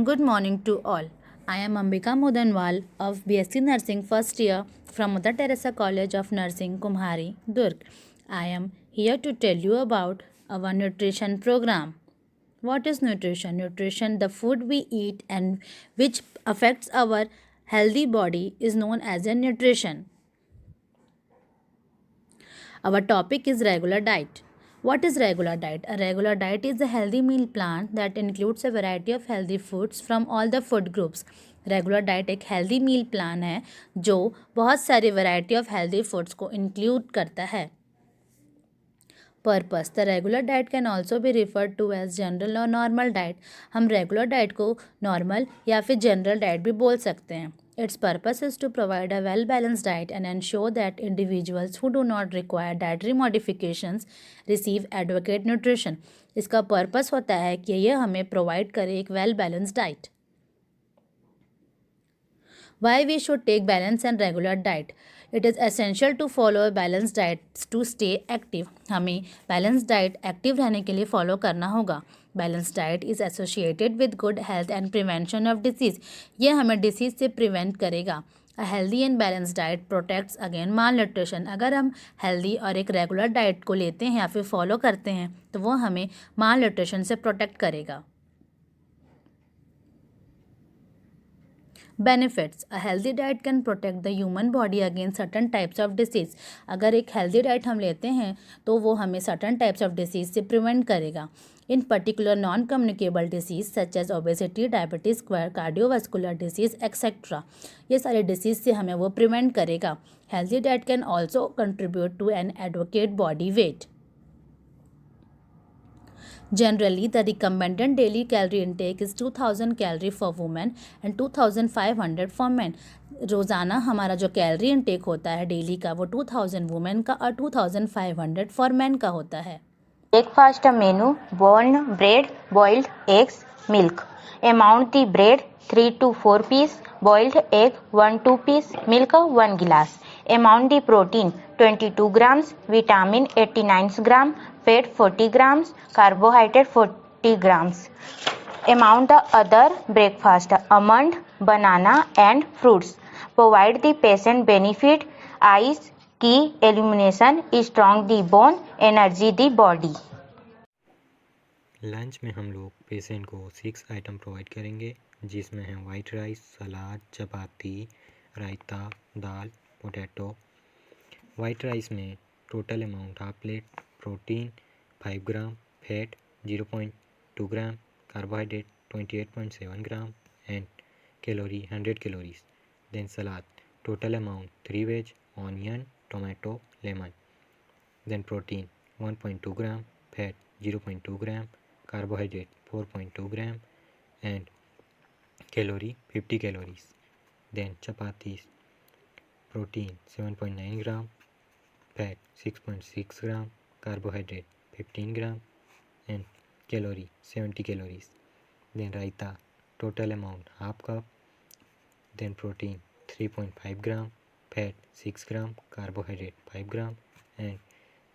Good morning to all. I am Ambika Modanwal of BSc Nursing first year from Mother Teresa College of Nursing, Kumhari, Durg. I am here to tell you about our nutrition program. What is nutrition? Nutrition, the food we eat and which affects our healthy body, is known as a nutrition. Our topic is regular diet. What is regular diet? A regular diet is a healthy meal plan that includes a variety of healthy foods from all the food groups. Regular diet एक healthy meal plan है जो बहुत सारी variety of healthy foods को include करता है. Purpose. The regular diet can also be referred to as general or normal diet. हम regular diet को नॉर्मल या फिर जनरल डाइट भी बोल सकते हैं. Its purpose is to provide a well-balanced diet and ensure that individuals who do not require dietary modifications receive adequate nutrition. इसका purpose होता है कि यह हमें प्रोवाइड करे एक well balanced diet. Why we should take balanced and regular diet? It is essential to follow a balanced diet to stay active. हमें balanced diet active रहने के लिए फॉलो करना होगा. Balanced diet is associated with good health and prevention of disease. यह हमें disease से prevent करेगा. A healthy and balanced diet protects against malnutrition. अगर हम हेल्दी और एक रेगुलर डाइट को लेते हैं या फिर फॉलो करते हैं तो वो हमें malnutrition से प्रोटेक्ट करेगा. Benefits. A healthy diet can protect the human body against certain types of disease. अगर एक हेल्दी डाइट हम लेते हैं तो वो हमें सर्टन टाइप्स ऑफ डिसीज से प्रिवेंट करेगा. In particular non communicable disease such as obesity, diabetes, cardiovascular disease etcetera. ये सारे डिसीज से हमें वो प्रिवेंट करेगा. Healthy diet can also contribute to an adequate body weight. Generally, the recommended daily calorie intake is 2000 calorie for women and 2500 for men. रोज़ाना हमारा जो calorie intake होता है डेली का वो 2000 वुमेन का और 2500 फॉर मैन का होता है. Breakfast menu: boiled bread, boiled eggs, milk. Amount the bread 3 to 4 piece, boiled egg 1-2 piece, milk 1 glass. Amount the protein 22 grams, vitamin 89 gram, fat 40 grams, carbohydrate 40 grams. Amount the other breakfast: almond, banana and fruits. Provide the patient benefit: eyes की elimination, strong the bone, energy the body. Lunch में हम लोग patient को 6 item provide करेंगे जिसमें है white rice, salad, chapati, raita, dal, potato. White rice में total amount half plate, protein 5 gram, fat 0.2 gram, carbohydrate 28.7 gram and calorie 100 calories. Then salad total amount 3 wedge, onion, tomato, lemon. Then protein 1.2 gram, fat 0.2 gram, carbohydrate 4.2 gram and calorie 50 calories. Then chapatis, protein 7.9 gram, fat 6.6 gram, carbohydrate 15 gram and calorie 70 calories. Then raita, total amount half cup. Then protein 3.5 gram, fat 6 gram, carbohydrate 5 gram and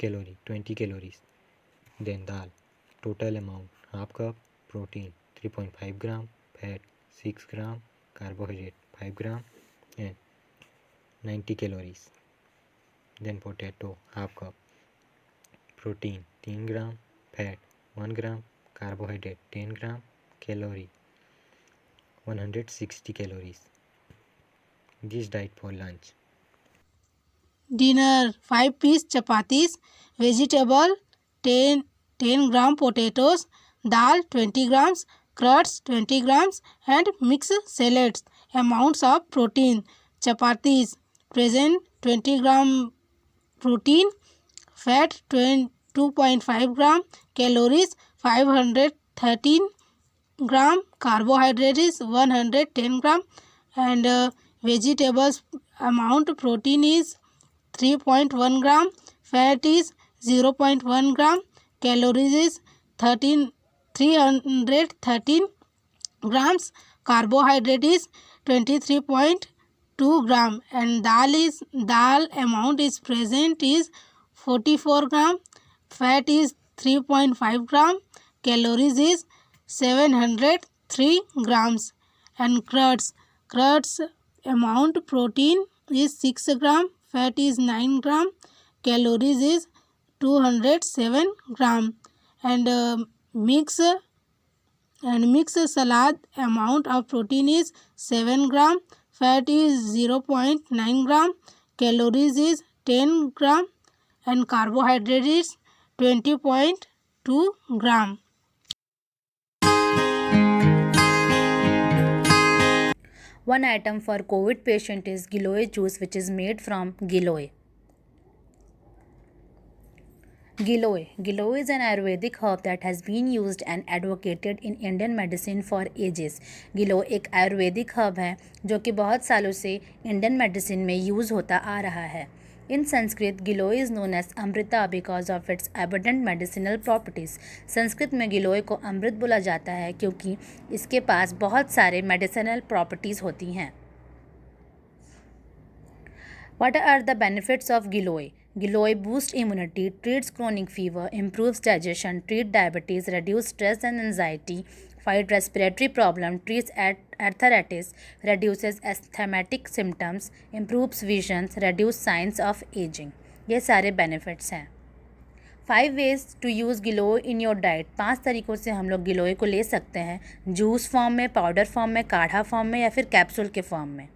calorie 20 calories. Then dal, total amount half cup, protein 3.5 gram, fat 6 gram, carbohydrate 5 gram and 90 calories. Then potato half cup, protein 3 gram, fat 1 gram, carbohydrate 10 gram, calorie 160 calories. This diet for lunch. Dinner: 5 piece chapatis, vegetable 10 gram potatoes, dal 20 grams, curds 20 grams and mixed salads. Amounts of protein: chapatis present 20 gram protein, fat 2.5 gram, calories 513 gram, carbohydrate is 110 gram and vegetables amount protein is 3.1 gram, fat is 0.1 gram, calories is 313 grams, carbohydrate is 23.2 gram and dal amount is present is 44 gram, fat is 3.5 gram, calories is 730 3 grams. And curds amount protein is 6 gram, fat is 9 gram, calories is 207 gram. And mix salad amount of protein is 7 gram, fat is 0.9 gram, calories is 10 gram, and carbohydrate is 20.2 gram. One item for COVID patient is giloy juice, which is made from giloy. Giloy is an Ayurvedic herb that has been used and advocated in Indian medicine for ages. गिलोय एक Ayurvedic herb है जो कि बहुत सालों से Indian medicine में use होता आ रहा है. In Sanskrit, giloy is known as Amrita because of its abundant medicinal properties. Sanskrit में गिलोय को अमृत बोला जाता है क्योंकि इसके पास बहुत सारे मेडिसिनल प्रॉपर्टीज़ होती हैं. What are the benefits of giloy? Giloy boosts immunity, treats chronic fever, improves digestion, treats diabetes, reduces stress and anxiety, fights respiratory problems, treats arthritis, reduces asthmatic symptoms, improves vision, reduces signs of aging. ये सारे benefits हैं. 5 ways to use giloy in your diet. 5 तरीक़ों से हम लोग गिलोय को ले सकते हैं. जूस फॉर्म में, पाउडर फॉर्म में, काढ़ा फॉर्म में या फिर कैप्सूल के फॉर्म में.